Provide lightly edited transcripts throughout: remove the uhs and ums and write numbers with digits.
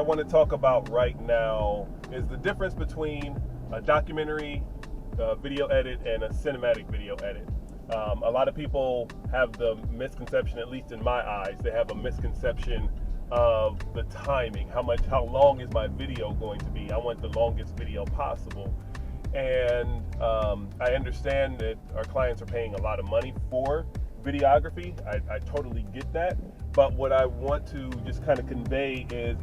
want to talk about right now is the difference between a documentary video edit and a cinematic video edit. A lot of people have the misconception, at least in my eyes, they have a misconception of the timing. How long is my video going to be? I want the longest video possible. And I understand that our clients are paying a lot of money for videography. I totally get that. But what I want to just kind of convey is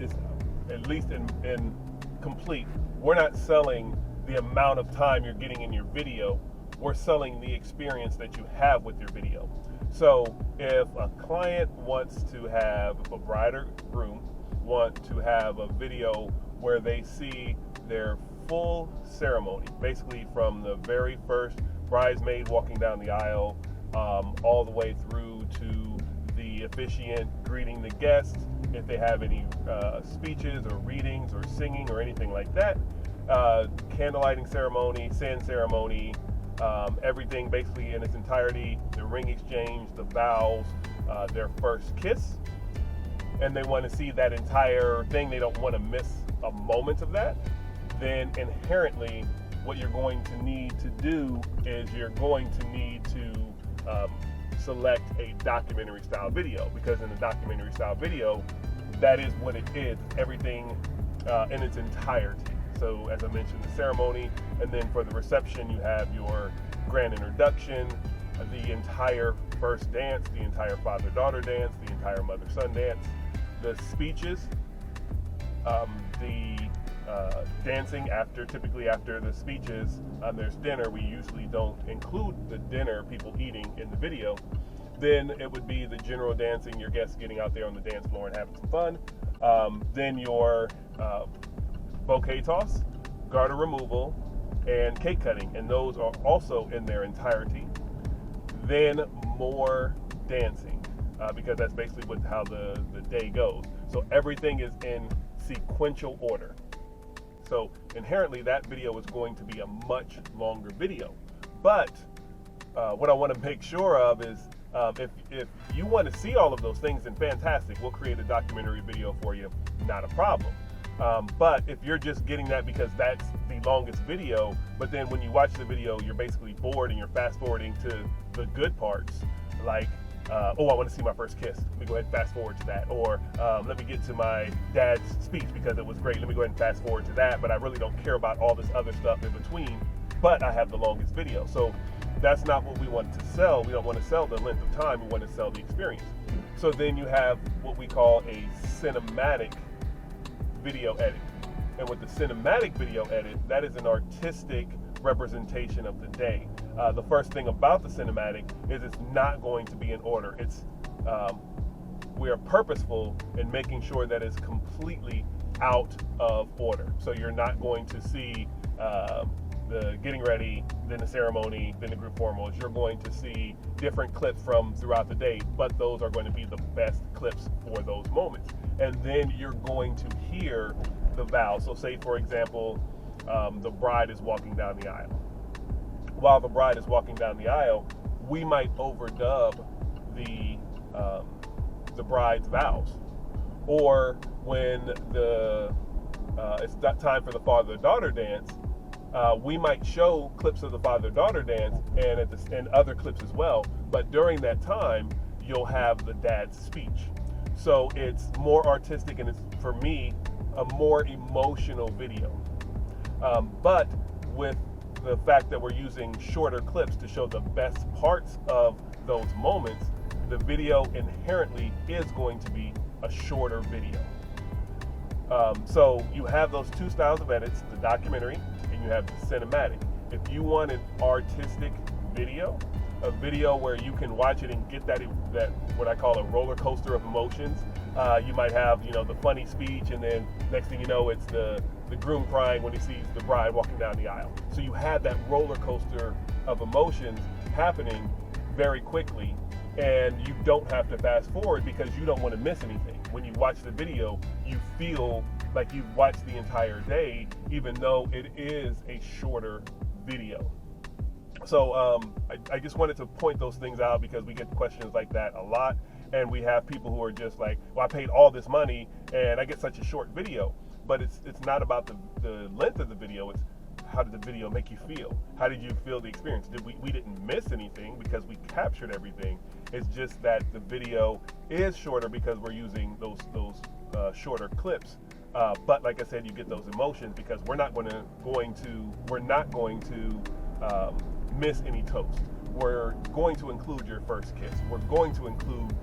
at least in complete, we're not selling the amount of time you're getting in your video. We're selling the experience that you have with your video. So if a client wants to have, if a bride or groom want to have a video where they see their full ceremony, basically from the very first bridesmaid walking down the aisle, all the way through to the officiant greeting the guests, if they have any speeches or readings or singing or anything like that, candlelighting ceremony, sand ceremony, everything basically in its entirety, the ring exchange, the vows, their first kiss, and they want to see that entire thing, they don't want to miss a moment of that, then inherently what you're going to need to do is you're going to need to select a documentary style video, because in a documentary style video, that is what it is, everything in its entirety. So as I mentioned, the ceremony, and then for the reception, you have your grand introduction, the entire first dance, the entire father-daughter dance, the entire mother-son dance, the speeches, the dancing typically after the speeches, there's dinner. We usually don't include the dinner, people eating, in the video. Then it would be the general dancing, your guests getting out there on the dance floor and having some fun. Then your bouquet toss, garter removal, and cake cutting, and those are also in their entirety. Then more dancing, because that's basically how the day goes. So everything is in sequential order. So inherently that video is going to be a much longer video. But what I want to make sure of is if you want to see all of those things, then fantastic, we'll create a documentary video for you, not a problem. But if you're just getting that because that's the longest video, but then when you watch the video, you're basically bored and you're fast forwarding to the good parts, like, I want to see my first kiss. Let me go ahead and fast forward to that. Or let me get to my dad's speech because it was great. Let me go ahead and fast forward to that. But I really don't care about all this other stuff in between. But I have the longest video. So that's not what we want to sell. We don't want to sell the length of time. We want to sell the experience. So then you have what we call a cinematic video edit. And with the cinematic video edit, that is an artistic representation of the day. The first thing about the cinematic is it's not going to be in order. We are purposeful in making sure that it's completely out of order. So you're not going to see the getting ready, then the ceremony, then the group formals. You're going to see different clips from throughout the day, but those are going to be the best clips for those moments. And then you're going to hear the vows. So say, for example, the bride is walking down the aisle. While the bride is walking down the aisle, we might overdub the bride's vows. Or when it's time for the father-daughter dance, we might show clips of the father-daughter dance and other clips as well. But during that time, you'll have the dad's speech. So it's more artistic, and it's, for me, a more emotional video. But with the fact that we're using shorter clips to show the best parts of those moments, the video inherently is going to be a shorter video. So you have those two styles of edits, the documentary and you have the cinematic. If you want an artistic video, a video where you can watch it and get that what I call a roller coaster of emotions, you might have, the funny speech, and then next thing you know, it's the groom crying when he sees the bride walking down the aisle. So you have that roller coaster of emotions happening very quickly, and you don't have to fast forward because you don't want to miss anything. When you watch the video, you feel like you've watched the entire day, even though it is a shorter video. So I just wanted to point those things out because we get questions like that a lot. And we have people who are just like, well, I paid all this money and I get such a short video. But it's not about the length of the video. It's how did the video make you feel? How did you feel the experience? We didn't miss anything because we captured everything. It's just that the video is shorter because we're using those shorter clips. But like I said, you get those emotions because we're not going to miss any toast. We're going to include your first kiss. We're going to include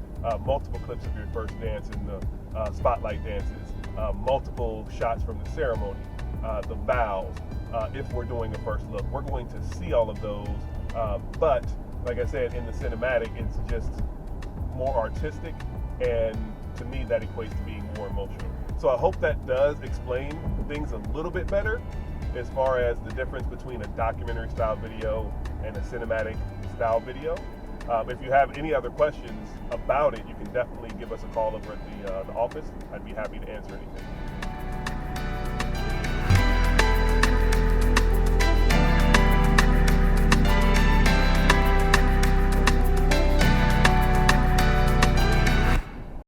multiple clips of your first dance in the spotlight dances, multiple shots from the ceremony, the vows. If we're doing a first look, we're going to see all of those. But like I said, in the cinematic, it's just more artistic, and to me, that equates to being more emotional. So I hope that does explain things a little bit better as far as the difference between a documentary style video and a cinematic style video. If you have any other questions about it, you can definitely give us a call over at the office. I'd be happy to answer anything.